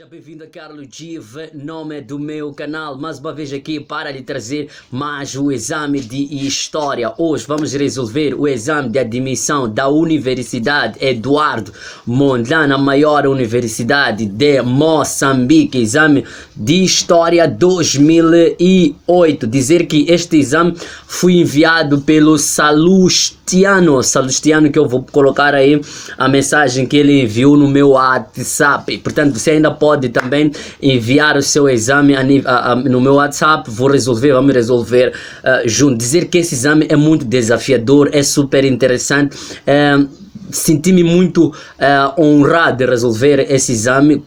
bem-vindo a Carlos Giva, nome do meu canal, mais uma vez aqui para lhe trazer mais o exame de História. Hoje vamos resolver o exame de admissão da Universidade Eduardo Mondlane, a maior universidade de Moçambique, exame de História 2008. Dizer que este exame foi enviado pelo Salustiano, que eu vou colocar aí a mensagem que ele enviou no meu WhatsApp. Portanto, você ainda pode também enviar o seu exame no meu WhatsApp. Vamos resolver junto. Dizer que esse exame é muito desafiador, é super interessante. Senti-me muito honrado de resolver esse exame.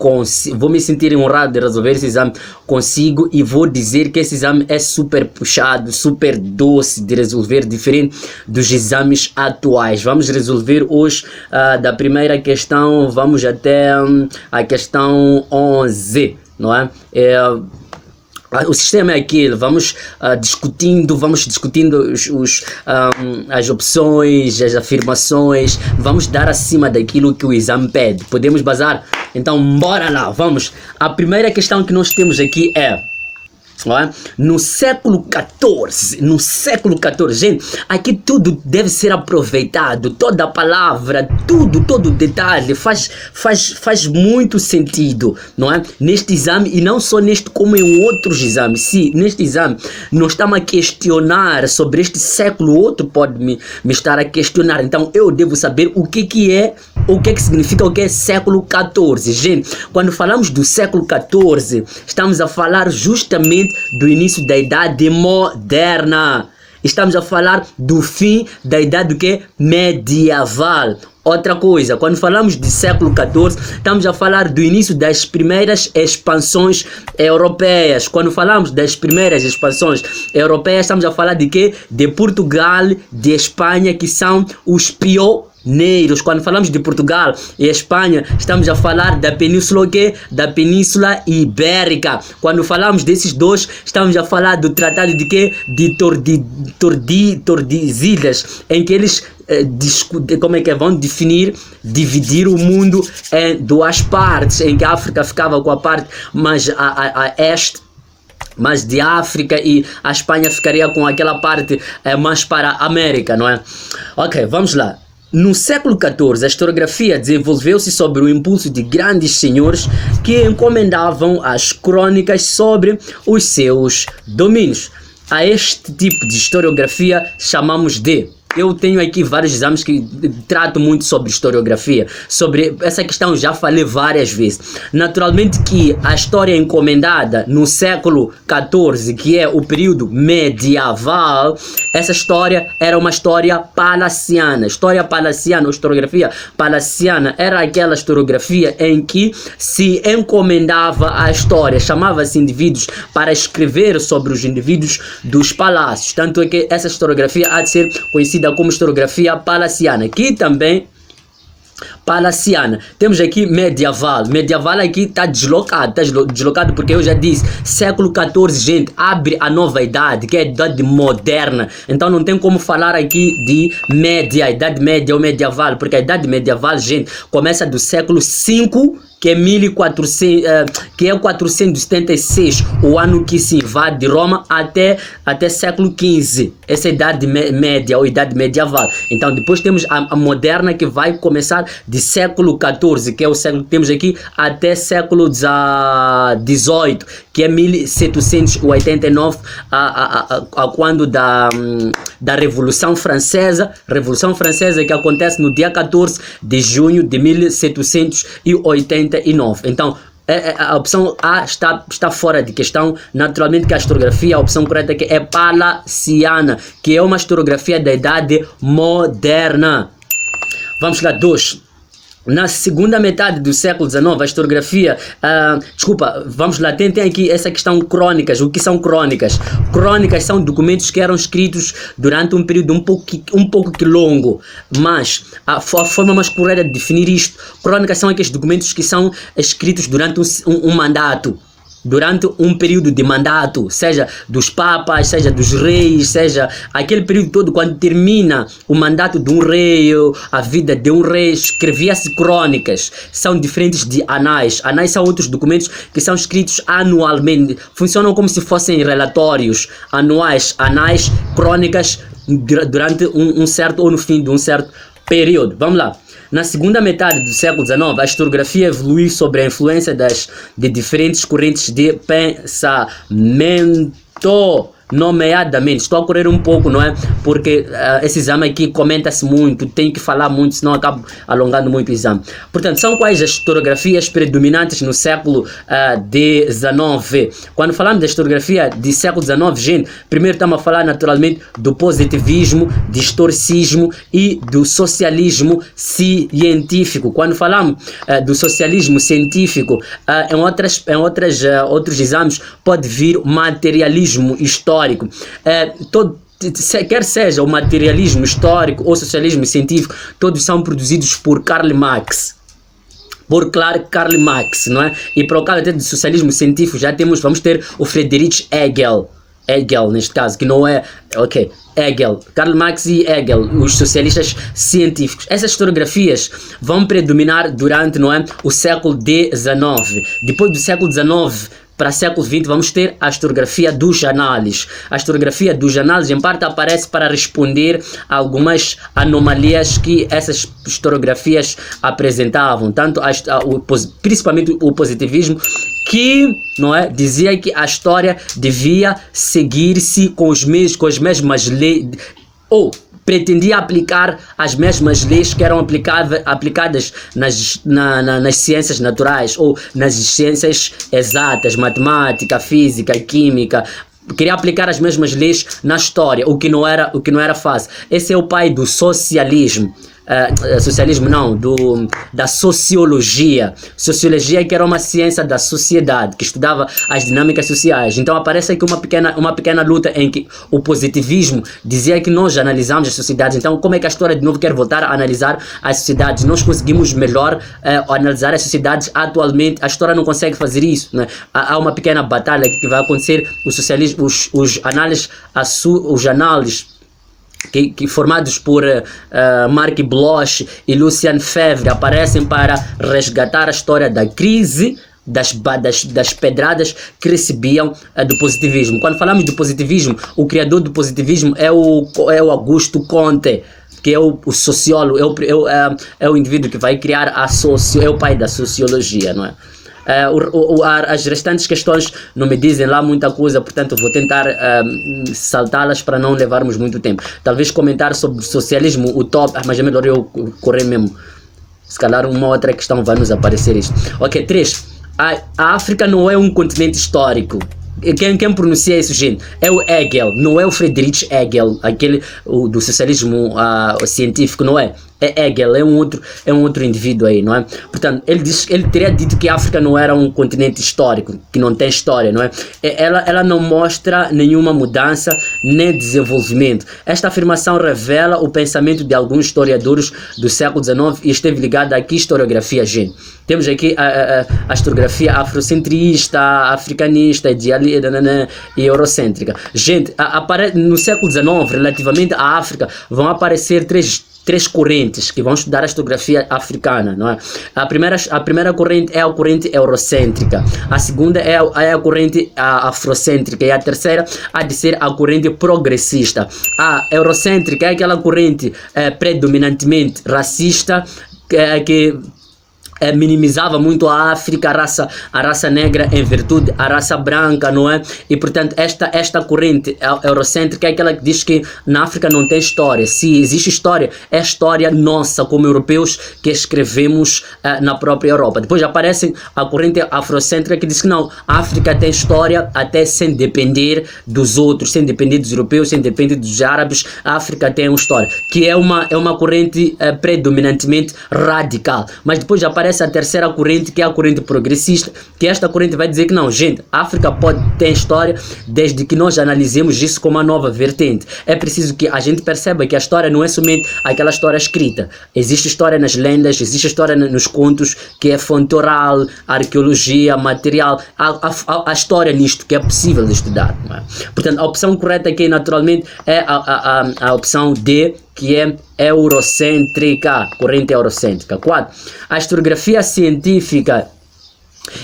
Vou me sentir honrado de resolver esse exame consigo, e vou dizer que esse exame é super puxado, super doce de resolver, diferente dos exames atuais. Vamos resolver hoje da primeira questão, vamos até a questão 11, não é? O sistema é aquele, vamos discutindo as opções, as afirmações, vamos dar acima daquilo que o exame pede. Podemos bazar? Então, bora lá, vamos. A primeira questão que nós temos aqui é: no século XIV, gente, aqui tudo deve ser aproveitado, toda a palavra, todo detalhe faz muito sentido, não é? Neste exame, e não só neste, como em outros exames. Se neste exame nós estamos a questionar sobre este século, outro pode me estar a questionar, então eu devo saber o que significa o que é século XIV. Gente, quando falamos do século XIV, estamos a falar justamente do início da Idade Moderna. Estamos a falar do fim da Idade medieval. Outra coisa, quando falamos de século XIV, estamos a falar do início das primeiras expansões europeias. Quando falamos das primeiras expansões europeias, estamos a falar de quê? De Portugal, de Espanha, que são os pioneiros. Quando falamos de Portugal e Espanha, estamos a falar da península da Península Ibérica. Quando falamos desses dois, estamos a falar do tratado de quê? De Tordesilhas, em que eles vão dividir o mundo em duas partes, em que a África ficava com a parte mais a este, mais de África, e a Espanha ficaria com aquela parte mais para a América, não é? Ok, vamos lá. No século XIV, a historiografia desenvolveu-se sob o impulso de grandes senhores que encomendavam as crônicas sobre os seus domínios. A este tipo de historiografia chamamos de... Eu tenho aqui vários exames que tratam muito sobre historiografia. Sobre essa questão já falei várias vezes. Naturalmente que a história encomendada no século XIV, que é o período medieval, essa história era uma história palaciana. História palaciana, ou historiografia palaciana, era aquela historiografia em que se encomendava a história. Chamava-se indivíduos para escrever sobre os indivíduos dos palácios. Tanto é que essa historiografia há de ser conhecida como historiografia palaciana, que também palaciana. Temos aqui medieval. Medieval aqui está deslocado porque eu já disse, século XIV, gente, abre a nova idade, que é a idade moderna. Então não tem como falar aqui de idade média ou medieval, porque a idade medieval, gente, começa do século V, que é 476, o ano que se invade Roma, até século XV. Essa é a idade média ou idade medieval. Então depois temos a moderna, que vai começar de século XIV, que é o século que temos aqui, até século XVIII, que é 1789, quando da Revolução Francesa, que acontece no dia 14 de junho de 1789. Então, a opção A está fora de questão. Naturalmente que a historiografia, a opção correta aqui é palaciana, que é uma historiografia da Idade Moderna. Vamos lá, 2. Na segunda metade do século XIX, a historiografia... vamos lá, tem aqui essa questão crônicas. O que são crônicas? Crônicas são documentos que eram escritos durante um período um pouco longo, mas a forma mais correta de definir isto: crônicas são aqueles documentos que são escritos durante um mandato. durante um período de mandato, seja dos papas, seja dos reis, seja aquele período todo, quando termina o mandato de um rei, a vida de um rei, escrevia-se crônicas. São diferentes de anais. Anais são outros documentos que são escritos anualmente, funcionam como se fossem relatórios anuais. Anais, crônicas, durante um certo, ou no fim de um certo período. Vamos lá. Na segunda metade do século XIX, a historiografia evoluiu sobre a influência de diferentes correntes de pensamento, nomeadamente, estou a correr um pouco, não é? Porque esse exame aqui comenta-se muito, tenho que falar muito, senão acabo alongando muito o exame. Portanto, são quais as historiografias predominantes no século XIX? Quando falamos da historiografia do século XIX, gente, primeiro estamos a falar naturalmente do positivismo, do historicismo e do socialismo científico. Quando falamos do socialismo científico, outros exames pode vir o materialismo histórico. Quer seja o materialismo histórico ou socialismo científico, todos são produzidos por Karl Marx. Karl Marx, não é? E para o caso até de socialismo científico vamos ter o Friedrich Hegel, neste caso, que não é, ok, Hegel, Karl Marx e Hegel, os socialistas científicos. Essas historiografias vão predominar durante, não é, o século XIX. Depois do século XIX para o século XX vamos ter a historiografia dos análises. A historiografia dos análises em parte aparece para responder a algumas anomalias que essas historiografias apresentavam, tanto principalmente o positivismo, que, não é, dizia que a história devia seguir-se com as mesmas leis, ou pretendia aplicar as mesmas leis que eram aplicadas nas ciências naturais ou nas ciências exatas, matemática, física, química. Queria aplicar as mesmas leis na história, o que não era fácil. Esse é o pai do socialismo. Socialismo não, da sociologia. Sociologia que era uma ciência da sociedade, que estudava as dinâmicas sociais. Então aparece aqui uma pequena luta em que o positivismo dizia que nós analisamos as sociedades. Então como é que a história de novo quer voltar a analisar as sociedades? Nós conseguimos melhor analisar as sociedades atualmente. A história não consegue fazer isso, né? Há uma pequena batalha que vai acontecer. O socialismo, os análises que formados por Marc Bloch e Lucien Febvre aparecem para resgatar a história da crise, das pedradas que recebiam do positivismo. Quando falamos do positivismo, o criador do positivismo é o Augusto Comte, que é o sociólogo, é o indivíduo que vai criar é o pai da sociologia, não é? As restantes questões não me dizem lá muita coisa, portanto vou tentar saltá-las para não levarmos muito tempo. Talvez comentar sobre o socialismo, mas é melhor eu correr mesmo. Se calhar uma outra questão vai nos aparecer isto. Ok, 3. A África não é um continente histórico. Quem pronuncia isso, gente? É o Hegel, não é o Friedrich Hegel, aquele do socialismo científico, não é? É Hegel, é um outro indivíduo aí, não é? Portanto, ele teria dito que a África não era um continente histórico, que não tem história, não é? Ela não mostra nenhuma mudança nem desenvolvimento. Esta afirmação revela o pensamento de alguns historiadores do século XIX e esteve ligada aqui à historiografia, gente. Temos aqui a historiografia afrocentrista, africanista, idealista e eurocêntrica. Gente, no século XIX, relativamente à África, vão aparecer três correntes que vão estudar a historiografia africana, não é? A primeira corrente é a corrente eurocêntrica, a segunda é a corrente afrocêntrica e a terceira há de ser a corrente progressista. A eurocêntrica é aquela corrente predominantemente racista que minimizava muito a África, a raça negra em virtude a raça branca, não é? E portanto esta corrente eurocêntrica é aquela que diz que na África não tem história. Se existe história, é a história nossa como europeus que escrevemos na própria Europa. Depois aparece a corrente afrocêntrica que diz que não, a África tem história até sem depender dos outros, sem depender dos europeus, sem depender dos árabes. A África tem uma história, que é uma corrente predominantemente radical. Mas depois aparece aparece a terceira corrente, que é a corrente progressista, que esta corrente vai dizer que não, gente, a África pode ter história desde que nós analisemos isso como uma nova vertente. É preciso que a gente perceba que a história não é somente aquela história escrita. Existe história nas lendas, existe história nos contos, que é fonte oral, arqueologia, material, a história nisto que é possível de estudar. Não é? Portanto, a opção correta aqui naturalmente é a opção D, que é eurocêntrica, corrente eurocêntrica. 4. A historiografia científica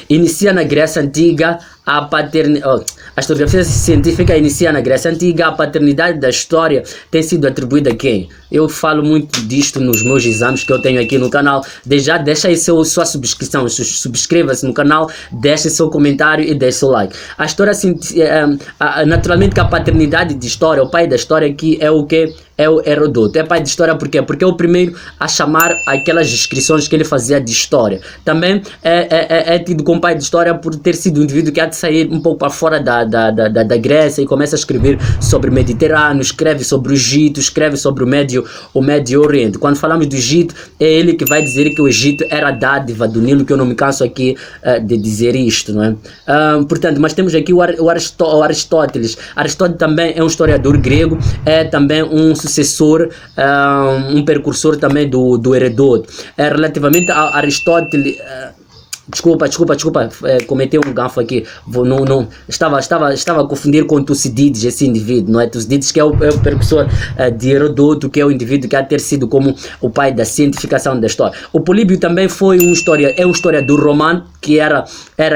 inicia na Grécia Antiga a historiografia científica inicia na Grécia Antiga, a paternidade da história tem sido atribuída a quem? Eu falo muito disto nos meus exames que eu tenho aqui no canal. Já deixa aí sua subscrição, subscreva-se no canal, deixe seu comentário e deixe seu like. A história, naturalmente que a paternidade de história, o pai da história aqui é o que? É o Herodoto. É pai de história por quê? Porque é o primeiro a chamar aquelas descrições que ele fazia de história. Também é tido como pai de história por ter sido um indivíduo que há de sair um pouco para fora da Grécia e começa a escrever sobre o Mediterrâneo, escreve sobre o Egito, escreve sobre o Médio Oriente. Quando falamos do Egito, é ele que vai dizer que o Egito era a dádiva do Nilo, que eu não me canso aqui de dizer isto, não é? Portanto, mas temos aqui o Aristóteles. Aristóteles também é um historiador grego, é também um sucessor, um precursor também do Herodoto. Relativamente a Aristóteles, desculpa, cometi um gafo aqui, estava a confundir com Tucídides, esse indivíduo, não é? Tucídides que é o precursor de Herodoto, que é o indivíduo que há ter sido como o pai da cientificação da história. O Políbio também foi um historiador romano, que era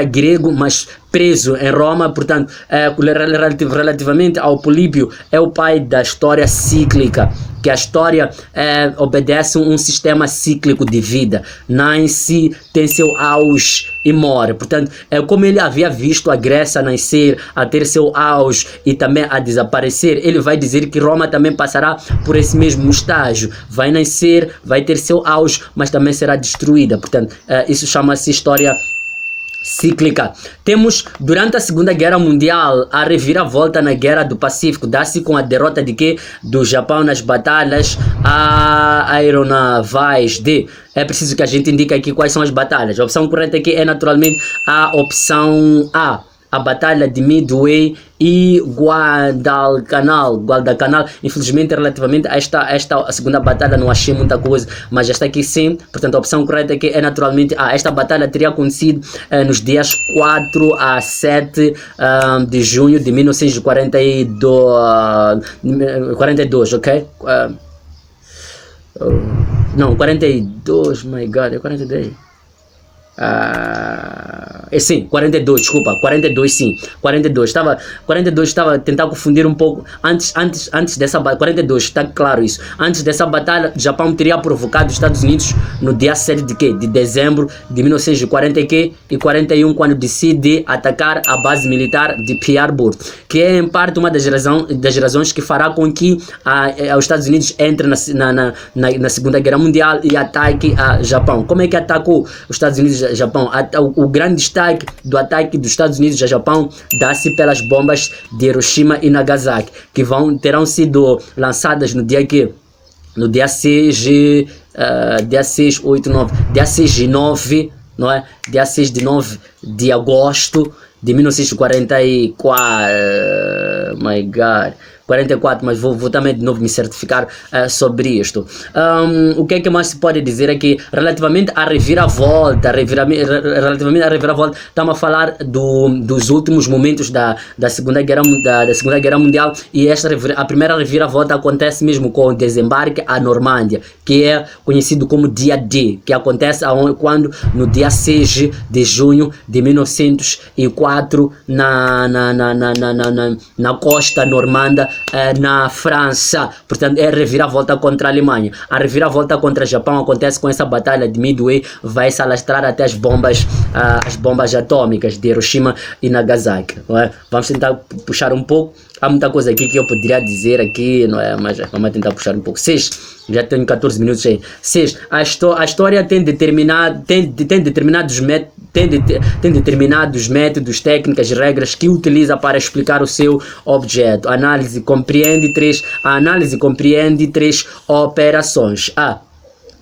grego, mas preso em Roma. Portanto, relativamente ao Políbio, é o pai da história cíclica, que a história obedece um sistema cíclico de vida, nasce, tem seu auge e morre. Portanto, como ele havia visto a Grécia nascer, a ter seu auge e também a desaparecer, ele vai dizer que Roma também passará por esse mesmo estágio, vai nascer, vai ter seu auge, mas também será destruída. Portanto, isso chama-se história cíclica. Temos, durante a Segunda Guerra Mundial, a reviravolta na Guerra do Pacífico, dá-se com a derrota de quê? Do Japão nas batalhas aeronavais É preciso que a gente indique aqui quais são as batalhas. A opção correta aqui é naturalmente a opção A, a Batalha de Midway e Guadalcanal. Infelizmente, relativamente a esta segunda batalha não achei muita coisa, mas esta aqui sim. Portanto, a opção correta aqui é naturalmente A. Esta batalha teria acontecido nos dias 4 a 7 de junho de 1942, ok? Não, 42, my god, é 42. Sim, 42, desculpa, 42 sim, 42 estava a tentar confundir um pouco, antes dessa batalha, 42, está claro isso, antes dessa batalha, o Japão teria provocado os Estados Unidos no dia 7 de quê? De dezembro de 1940 e 41, quando decide atacar a base militar de Pearl Harbor, que é em parte uma das razões que fará com que os Estados Unidos entrem na Segunda Guerra Mundial e ataque a Japão. Como é que atacou os Estados Unidos a Japão? O grande destaque do ataque dos Estados Unidos a Japão dá-se pelas bombas de Hiroshima e Nagasaki, que terão sido lançadas no dia 6 de 9, não é? Dia 6 de 9 de agosto de 1944, my god, 44, mas vou também de novo me certificar sobre isto. O que é que mais se pode dizer aqui relativamente à reviravolta? Relativamente à reviravolta, estamos a falar dos últimos momentos da Segunda Guerra Mundial, e a primeira reviravolta acontece mesmo com o desembarque à Normândia, que é conhecido como dia D, que acontece quando no dia 6 de junho de 1904 na costa normanda, na França. Portanto, é a reviravolta contra a Alemanha. A reviravolta contra o Japão acontece com essa batalha de Midway, vai se alastrar até as bombas atômicas de Hiroshima e Nagasaki, não é? Vamos tentar puxar um pouco. Há muita coisa aqui que eu poderia dizer aqui, não é? Mas vamos tentar puxar um pouco. 6, já tenho 14 minutos aí. 6, a história tem determinados métodos, técnicas e regras que utiliza para explicar o seu objeto. A análise compreende três operações. A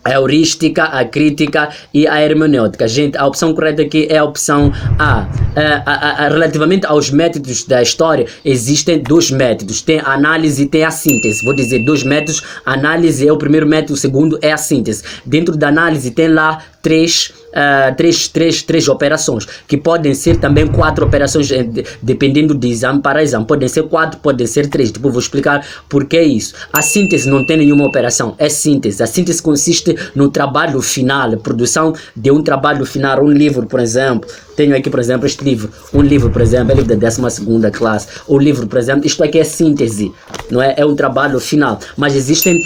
a heurística, a crítica e a hermenêutica. Gente, a opção correta aqui é a opção A. Relativamente aos métodos da história, existem dois métodos. Tem a análise e tem a síntese. Vou dizer dois métodos. A análise é o primeiro método, o segundo é a síntese. Dentro da análise tem lá três operações, que podem ser também 4 operações, dependendo de exame para exame. Podem ser 4, podem ser 3. Depois vou explicar por que isso. A síntese não tem nenhuma operação, é síntese. A síntese consiste no trabalho final, a produção de um trabalho final. Um livro, por exemplo, tenho aqui, por exemplo, este livro. Um livro, por exemplo, é livro da 12ª classe. O livro, por exemplo, isto aqui é síntese, não é? É um trabalho final. Mas existem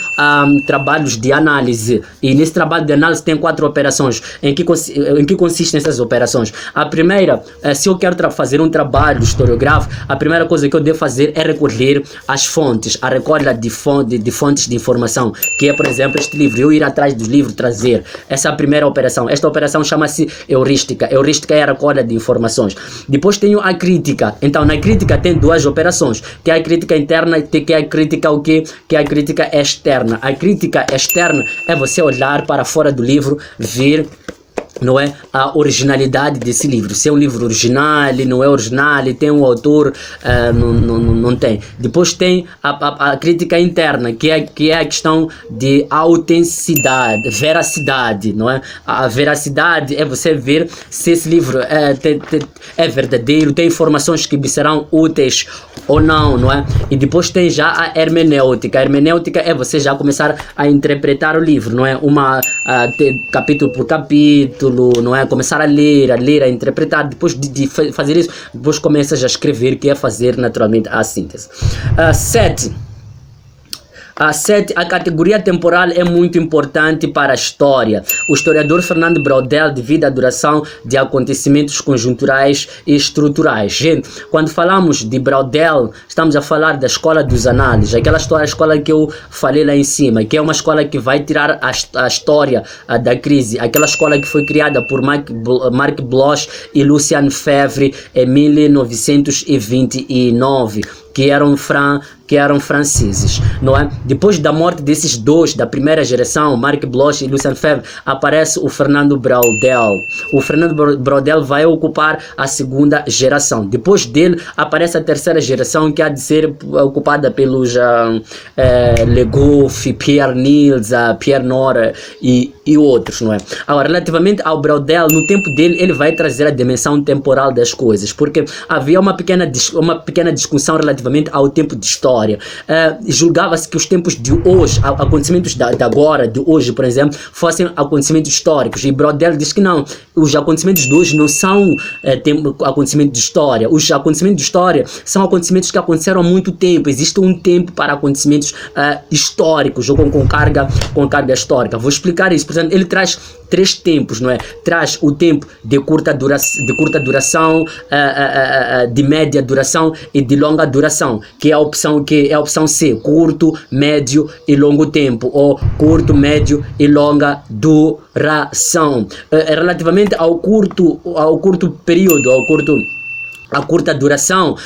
trabalhos de análise, e nesse trabalho de análise tem 4 operações. Em que consistem essas operações? A primeira, se eu quero fazer um trabalho historiográfico, a primeira coisa que eu devo fazer é recolher as fontes, a recolha de fontes de informação, que é, por exemplo, este livro. Eu ir atrás dos livros, trazer. Essa é a primeira operação. Esta operação chama-se heurística. Heurística é a recolha de informações. Depois tenho a crítica. Então, na crítica tem 2 operações, que é a crítica interna e que é a crítica o quê? Que é a crítica externa. A crítica externa é você olhar para fora do livro, ver, não é, a originalidade desse livro. Se é um livro original, não é original, tem um autor, não tem. Depois tem a crítica interna, que é a questão de autenticidade, veracidade, não é? A veracidade é você ver se esse livro é verdadeiro, tem informações que serão úteis ou não é? E depois tem já a hermenêutica. A hermenêutica é você já começar a interpretar o livro, não é? Capítulo por capítulo, não é? Começar a ler, a interpretar. Depois de fazer isso, depois começas a escrever, que é fazer naturalmente a síntese. 7. A categoria temporal é muito importante para a história. O historiador Fernando Braudel divide a duração de acontecimentos conjunturais e estruturais. Gente, quando falamos de Braudel, estamos a falar da escola dos análises, aquela escola que eu falei lá em cima, que é uma escola que vai tirar a história da crise, aquela escola que foi criada por Marc Bloch e Lucien Febvre em 1929. Que eram franceses, não é? Depois da morte desses dois, da primeira geração, Marc Bloch e Lucien Febvre, aparece o Fernando Braudel. O Fernando Braudel vai ocupar a segunda geração. Depois dele, aparece a terceira geração, que há de ser ocupada pelos Le Goff, Pierre Nils, Pierre Nora e outros, não é? Agora, relativamente ao Braudel, no tempo dele, ele vai trazer a dimensão temporal das coisas, porque havia uma pequena discussão relativamente ao tempo de história. Julgava-se que os tempos de hoje, acontecimentos de agora, de hoje, por exemplo, fossem acontecimentos históricos, e Braudel diz que não, os acontecimentos de hoje não são acontecimentos de história. Os acontecimentos de história são acontecimentos que aconteceram há muito tempo. Existe um tempo para acontecimentos históricos, ou com carga histórica. Vou explicar isso. Portanto, ele traz 3 tempos, não é? Traz o tempo de curta duração, de média duração e de longa duração, que é a opção C, curto, médio e longo tempo, ou curto, médio e longa duração. Relativamente ao curto período, a curta duração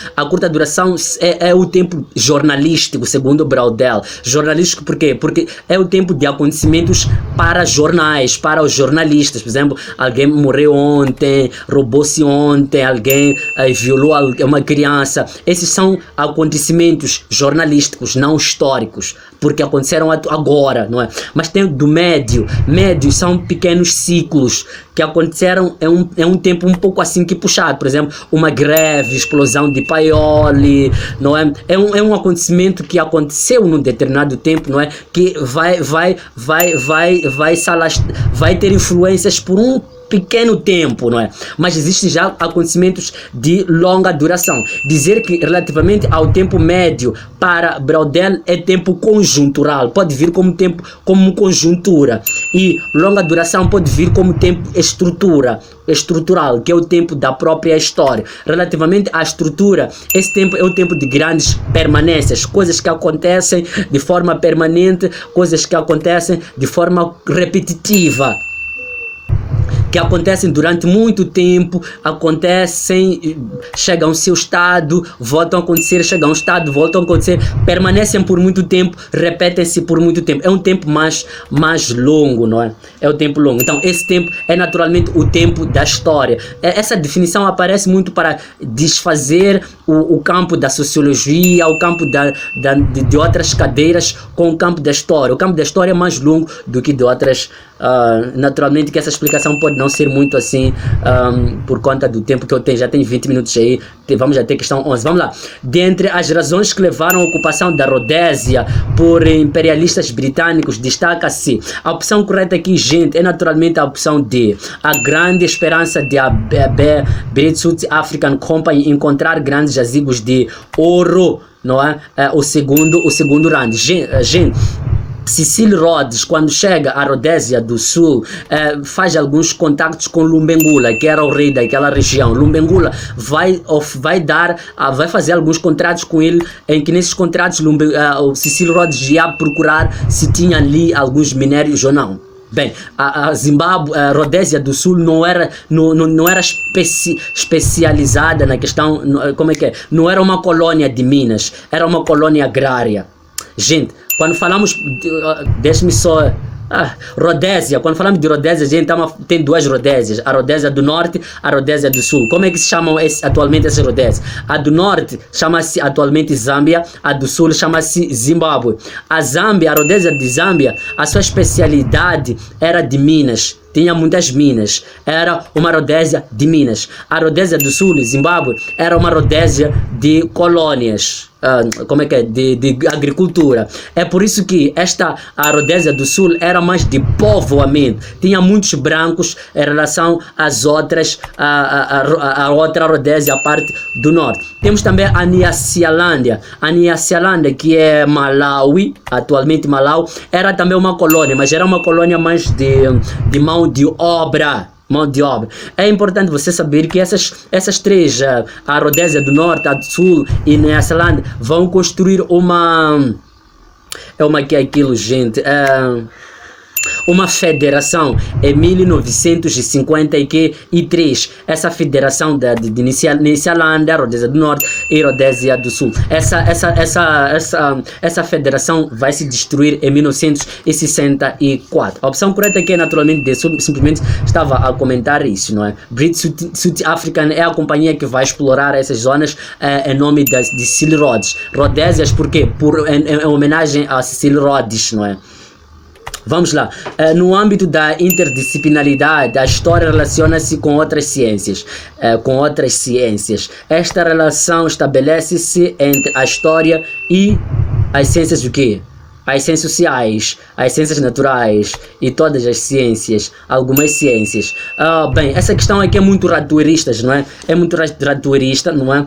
é o tempo jornalístico, segundo Braudel. Jornalístico por quê? Porque é o tempo de acontecimentos para jornais, para os jornalistas. Por exemplo, alguém morreu ontem, roubou-se ontem, alguém violou uma criança. Esses são acontecimentos jornalísticos, não históricos, porque aconteceram agora, não é? Mas tem do médio. Médios são pequenos ciclos que aconteceram em um tempo um pouco assim que puxado. Por exemplo, uma greve, explosão de Paioli, não é? É um acontecimento que aconteceu num determinado tempo, não é? Que vai ter influências por um pequeno tempo, não é? Mas existem já acontecimentos de longa duração. Dizer que relativamente ao tempo médio para Braudel é tempo conjuntural, pode vir como tempo como conjuntura, e longa duração pode vir como tempo estrutural, que é o tempo da própria história. Relativamente à estrutura, esse tempo é o tempo de grandes permanências, coisas que acontecem de forma permanente, coisas que acontecem de forma repetitiva, que acontecem durante muito tempo, acontecem, chegam ao seu estado, voltam a acontecer, chegam ao estado, voltam a acontecer, permanecem por muito tempo, repetem-se por muito tempo. É um tempo mais longo, não é? É o tempo longo. Então, esse tempo é naturalmente o tempo da história. Essa definição aparece muito para desfazer o campo da sociologia, o campo de outras cadeiras com o campo da história. O campo da história é mais longo do que de outras. Naturalmente que essa explicação pode não ser muito assim por conta do tempo que eu tenho. Já tenho 20 minutos aí, vamos até questão 11. Vamos lá. Dentre as razões que levaram à ocupação da Rodésia por imperialistas britânicos, destaca-se a opção correta aqui, gente, é naturalmente a opção D. A grande esperança de a British South African Company encontrar grandes jazigos de ouro, não é? O segundo round. Gente, Cecil Rhodes, quando chega à Rodésia do Sul, faz alguns contactos com Lumbengula, que era o rei daquela região. Lumbengula vai fazer alguns contratos com ele, em que nesses contratos o Cecil Rhodes ia procurar se tinha ali alguns minérios ou não. Bem, a Zimbábue, a Rodésia do Sul não era especializada na questão, como é que é? Não era uma colônia de minas, era uma colônia agrária. Gente, quando falamos, deixe-me só, Rodésia, quando falamos de Rodésia, a gente tem duas Rodésias, a Rodésia do Norte, a Rodésia do Sul. Como é que se chamam atualmente essas Rodésias? A do Norte chama-se atualmente Zâmbia, a do Sul chama-se Zimbábue. A Rodésia de Zâmbia, a sua especialidade era de minas. Tinha muitas minas, era uma Rodésia de minas. A Rodésia do Sul, Zimbábue, era uma Rodésia de colônias, de agricultura. É por isso que a Rodésia do Sul era mais de povoamento. Tinha muitos brancos em relação às outras, a outra Rodésia, a parte do norte. Temos também a Nyasaland. A Nyasaland, que é Malawi, atualmente Malawi, era também uma colônia, mas era uma colônia mais de mão de obra. É importante você saber que essas três, a Rodésia do Norte, a do Sul e Nyasaland, vão construir uma federação em 1953. Essa federação de Nyasaland, Rodésia do Norte e Rodésia do Sul. Essa federação vai se destruir em 1964. A opção correta aqui é naturalmente D. Simplesmente estava a comentar isso, não é? British South African é a companhia que vai explorar essas zonas em nome de Cecil Rhodes. Rodésias, por quê? Em homenagem a Cecil Rhodes, não é? Vamos lá. No âmbito da interdisciplinaridade, a história relaciona-se com outras ciências. Esta relação estabelece-se entre a história e as ciências do quê? As ciências sociais, as ciências naturais e todas as ciências, algumas ciências. Bem, essa questão aqui é muito ratoeirista, não é? É muito ratoeirista, não é?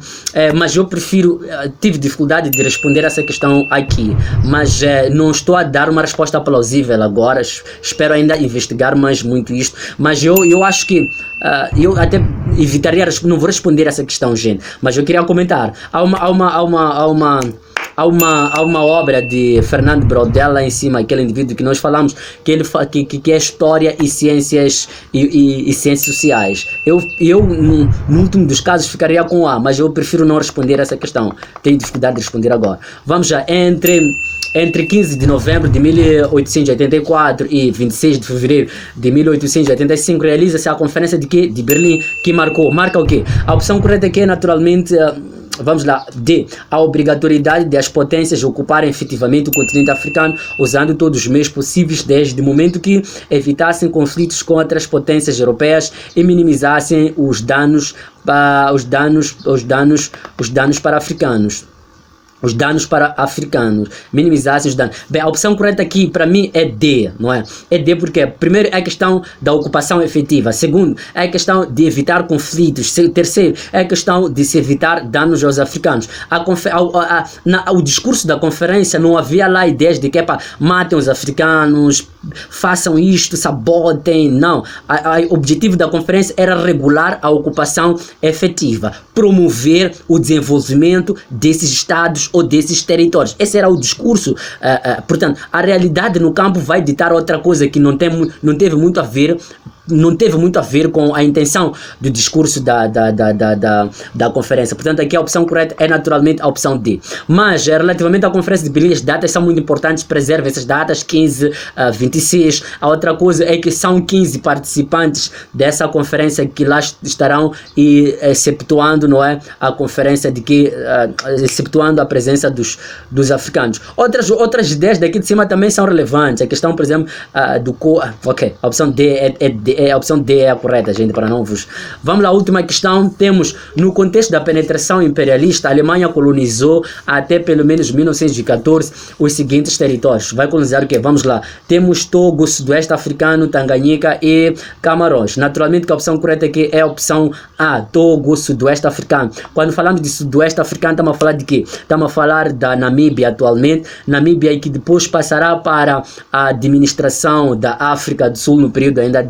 Mas eu prefiro, tive dificuldade de responder essa questão aqui, mas não estou a dar uma resposta plausível agora, espero ainda investigar mais muito isto, mas eu acho que eu até evitaria, não vou responder essa questão, gente, mas eu queria comentar. Há uma obra de Fernando Braudel lá em cima, aquele indivíduo que nós falamos, que ele que é história e ciências e ciências sociais. Eu no último dos casos ficaria com A, mas eu prefiro não responder essa questão. Tenho dificuldade de responder agora. Vamos já, entre 15 de novembro de 1884 e 26 de fevereiro de 1885 realiza-se a Conferência de Berlim, que marca o quê? A opção correta aqui é naturalmente vamos lá, D. A obrigatoriedade de as potências ocuparem efetivamente o continente africano, usando todos os meios possíveis, desde o momento que evitassem conflitos com outras potências europeias e minimizassem os danos para africanos. Os danos para africanos, minimizassem os danos. Bem, a opção correta aqui para mim é D, não é? É D porque primeiro é a questão da ocupação efetiva, segundo é a questão de evitar conflitos, terceiro é a questão de se evitar danos aos africanos. O discurso da conferência não havia lá ideias de que matem os africanos, façam isto, sabotem, não. O objetivo da conferência era regular a ocupação efetiva, promover o desenvolvimento desses estados ou desses territórios. Esse era o discurso. Portanto, a realidade no campo vai ditar outra coisa que não teve muito a ver não teve muito a ver com a intenção do discurso da conferência. Portanto, aqui a opção correta é naturalmente a opção D. Mas, relativamente à conferência de Berlim, as datas são muito importantes, preserve essas datas, 15 a 26. A outra coisa é que são 15 participantes dessa conferência que lá estarão, e exceptuando, não é, a conferência de que, exceptuando a presença dos africanos. Outras ideias daqui de cima também são relevantes. A questão, por exemplo, ok, a opção D a opção D é a correta, gente, para não vos... Vamos lá, a última questão. Temos, no contexto da penetração imperialista, a Alemanha colonizou até pelo menos 1914 os seguintes territórios. Vai colonizar o quê? Vamos lá. Temos Togo, Sudoeste Africano, Tanganyika e Camarões. Naturalmente que a opção correta aqui é a opção A, Togo, Sudoeste Africano. Quando falamos de Sudoeste Africano, estamos a falar de quê? Estamos a falar da Namíbia atualmente. Namíbia que depois passará para a administração da África do Sul no período ainda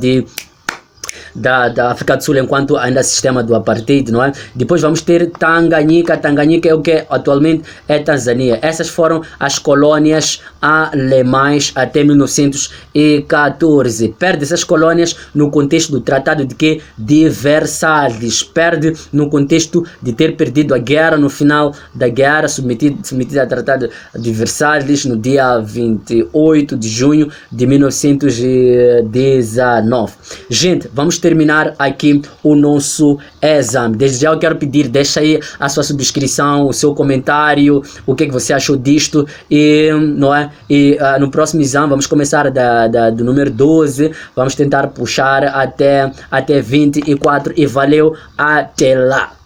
da África do Sul, enquanto ainda sistema do apartheid, não é? Depois vamos ter Tanganyika. Tanganyika é o que atualmente é Tanzânia. Essas foram as colônias alemãs até 1914. Perde essas colônias no contexto do Tratado de Versalhes. Perde no contexto de ter perdido a guerra no final da guerra, submetida ao Tratado de Versalhes no dia 28 de junho de 1919. Gente, vamos terminar aqui o nosso exame. Desde já eu quero pedir, deixa aí a sua subscrição, o seu comentário, o que você achou disto, e, não é? E no próximo exame vamos começar do número 12, vamos tentar puxar até 24, e valeu, até lá!